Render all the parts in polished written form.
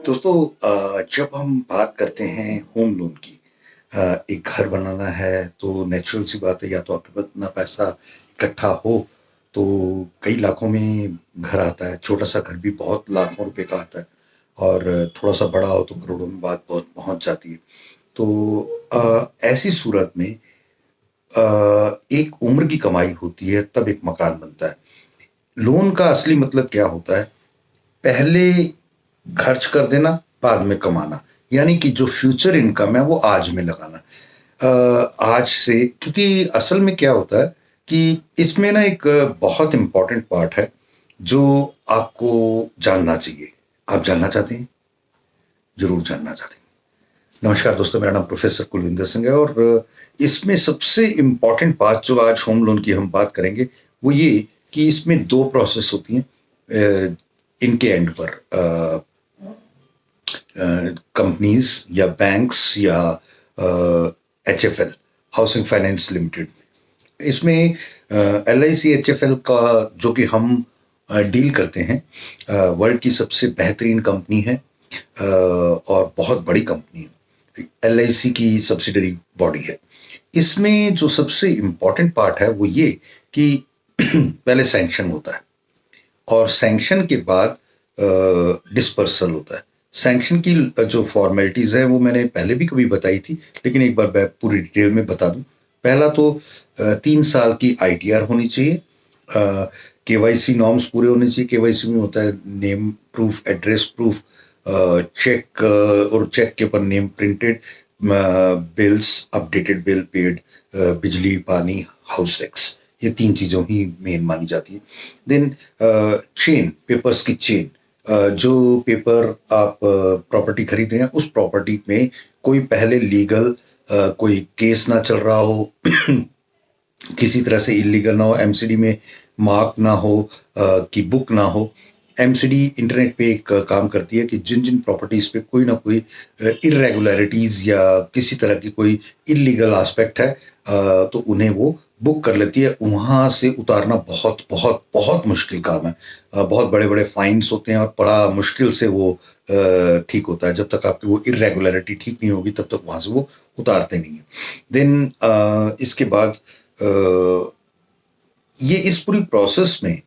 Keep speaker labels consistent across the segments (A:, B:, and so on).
A: दोस्तों जब हम बात करते हैं होम लोन की एक घर बनाना है तो नेचुरल सी बात है या तो आपके पास इतना पैसा इकट्ठा हो तो कई लाखों में घर आता है। छोटा सा घर भी बहुत लाखों रुपए का आता है और थोड़ा सा बड़ा हो तो करोड़ों में बात बहुत पहुंच जाती है। तो ऐसी सूरत में एक उम्र की कमाई होती है तब एक मकान बनता है। लोन का असली मतलब क्या होता है? पहले खर्च कर देना, बाद में कमाना। यानी कि जो फ्यूचर इनकम है वो आज में लगाना। आज से क्योंकि असल में क्या होता है कि इसमें ना एक बहुत इंपॉर्टेंट पार्ट है जो आपको जानना चाहिए। आप जानना चाहते हैं? जरूर जानना चाहते हैं। नमस्कार दोस्तों, मेरा नाम प्रोफेसर कुलविंदर सिंह है और इसमें सबसे इंपॉर्टेंट बात जो आज होम लोन की हम बात करेंगे वो ये कि इसमें दो प्रोसेस होती हैं। इनके एंड पर कंपनीज या बैंक्स या HFL, हाउसिंग फाइनेंस लिमिटेड, इसमें LIC HFL का जो कि हम डील करते हैं, वर्ल्ड की सबसे बेहतरीन कंपनी है और बहुत बड़ी कंपनी है। LIC की सब्सिडरी बॉडी है। इसमें जो सबसे इम्पोर्टेंट पार्ट है वो ये कि पहले सैंक्शन होता है और सैंक्शन के बाद डिस्पर्सल होता है। सैंक्शन की जो फॉर्मेलिटीज है वो मैंने पहले भी कभी बताई थी, लेकिन एक बार मैं पूरी डिटेल में बता दूं। पहला तो 3 साल की ITR होनी चाहिए। KYC नॉर्म्स पूरे होने चाहिए। KYC में होता है name proof, address proof, cheque और चेक के ऊपर name printed, bills, updated bill paid, बिजली, पानी, हाउस टैक्स, ये 3 चीजों ही मेन मानी जाती है। देन चेन, पेपर्स की चेन, जो पेपर आप प्रॉपर्टी खरीद रहे हैं उस प्रॉपर्टी में कोई पहले लीगल कोई केस ना चल रहा हो, किसी तरह से इलीगल ना हो, MCD में मार्क ना हो, की बुक ना हो। MCD इंटरनेट पे एक काम करती है कि जिन जिन प्रॉपर्टीज पे कोई ना कोई इरेगुलरिटीज या किसी तरह की कोई इलीगल एस्पेक्ट है तो उन्हें वो बुक कर लेती है। वहां से उतारना बहुत बहुत बहुत मुश्किल काम है। बहुत बड़े बड़े फाइन्स होते हैं और बड़ा मुश्किल से वो ठीक होता है। जब तक आपकी वो इरेगुलरिटी ठीक नहीं होगी तब तक वहां से वो उतारते नहीं है। देन इसके बाद ये इस पूरी प्रोसेस में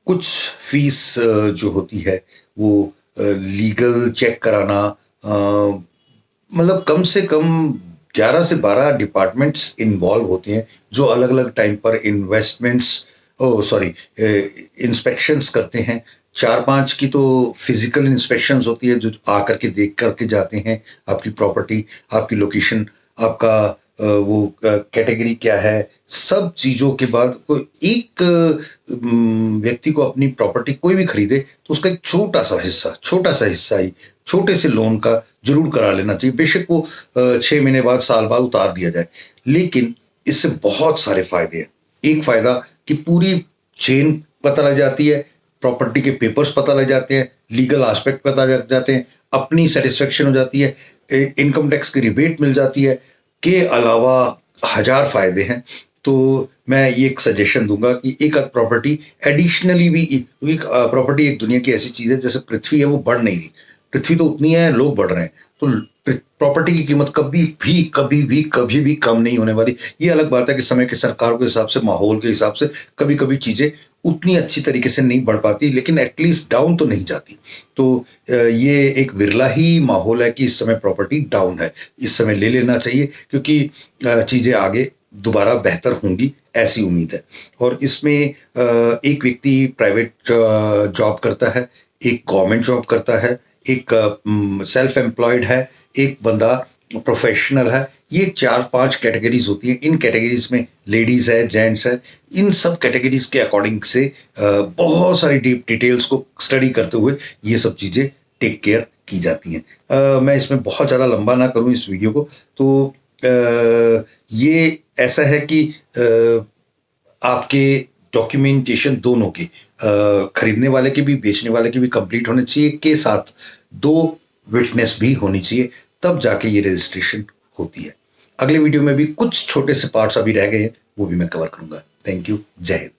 A: कुछ फीस जो होती है वो लीगल चेक कराना, मतलब कम से कम 11 से 12 डिपार्टमेंट्स इन्वॉल्व होते हैं जो अलग अलग टाइम पर इन्वेस्टमेंट्स, सॉरी, इंस्पेक्शंस करते हैं। 4-5 की तो फिजिकल इंस्पेक्शंस होती है जो आकर के देख करके जाते हैं आपकी प्रॉपर्टी, आपकी लोकेशन, आपका वो कैटेगरी क्या है, सब चीजों के बाद कोई एक व्यक्ति को अपनी प्रॉपर्टी कोई भी खरीदे तो उसका एक छोटा सा हिस्सा ही छोटे से लोन का जरूर करा लेना चाहिए। बेशक वो 6 महीने बाद, साल बाद उतार दिया जाए, लेकिन इससे बहुत सारे फायदे हैं। एक फायदा कि पूरी चेन पता लग जाती है, प्रॉपर्टी के पेपर्स पता लग जाते हैं, लीगल एस्पेक्ट पता लग जाते हैं, अपनी सेटिस्फेक्शन हो जाती है, इनकम टैक्स की रिबेट मिल जाती है, के अलावा हजार फायदे हैं। तो मैं ये एक सजेशन दूंगा कि एक आध प्रॉपर्टी एडिशनली भी, क्योंकि प्रॉपर्टी एक दुनिया की ऐसी चीज है जैसे पृथ्वी है वो बढ़ नहीं रही, पृथ्वी तो उतनी है, लोग बढ़ रहे हैं, तो प्रॉपर्टी की कीमत कभी भी कम नहीं होने वाली। ये अलग बात है कि समय के सरकार के हिसाब से, माहौल के हिसाब से कभी कभी चीजें उतनी अच्छी तरीके से नहीं बढ़ पाती, लेकिन एटलीस्ट डाउन तो नहीं जाती। तो ये एक विरला ही माहौल है कि इस समय प्रॉपर्टी डाउन है, इस समय ले लेना चाहिए क्योंकि चीजें आगे दोबारा बेहतर होंगी ऐसी उम्मीद है। और इसमें एक व्यक्ति प्राइवेट जॉब करता है, एक गवर्नमेंट जॉब करता है, एक सेल्फ एम्प्लॉयड है, एक बंदा प्रोफेशनल है। ये 4-5 कैटेगरीज होती हैं। इन कैटेगरीज में लेडीज है, जेंट्स है, इन सब कैटेगरीज के अकॉर्डिंग से बहुत सारी डीप डिटेल्स को स्टडी करते हुए ये सब चीजें टेक केयर की जाती हैं। मैं इसमें बहुत ज़्यादा लंबा ना करूं इस वीडियो को, तो ये ऐसा है कि आपके डॉक्यूमेंटेशन दोनों के, खरीदने वाले के भी बेचने वाले के भी कंप्लीट होने चाहिए, के साथ 2 विटनेस भी होनी चाहिए, तब जाके ये रजिस्ट्रेशन होती है। अगले वीडियो में भी कुछ छोटे से पार्ट्स अभी रह गए हैं, वो भी मैं कवर करूंगा। Thank you. जय हिंद।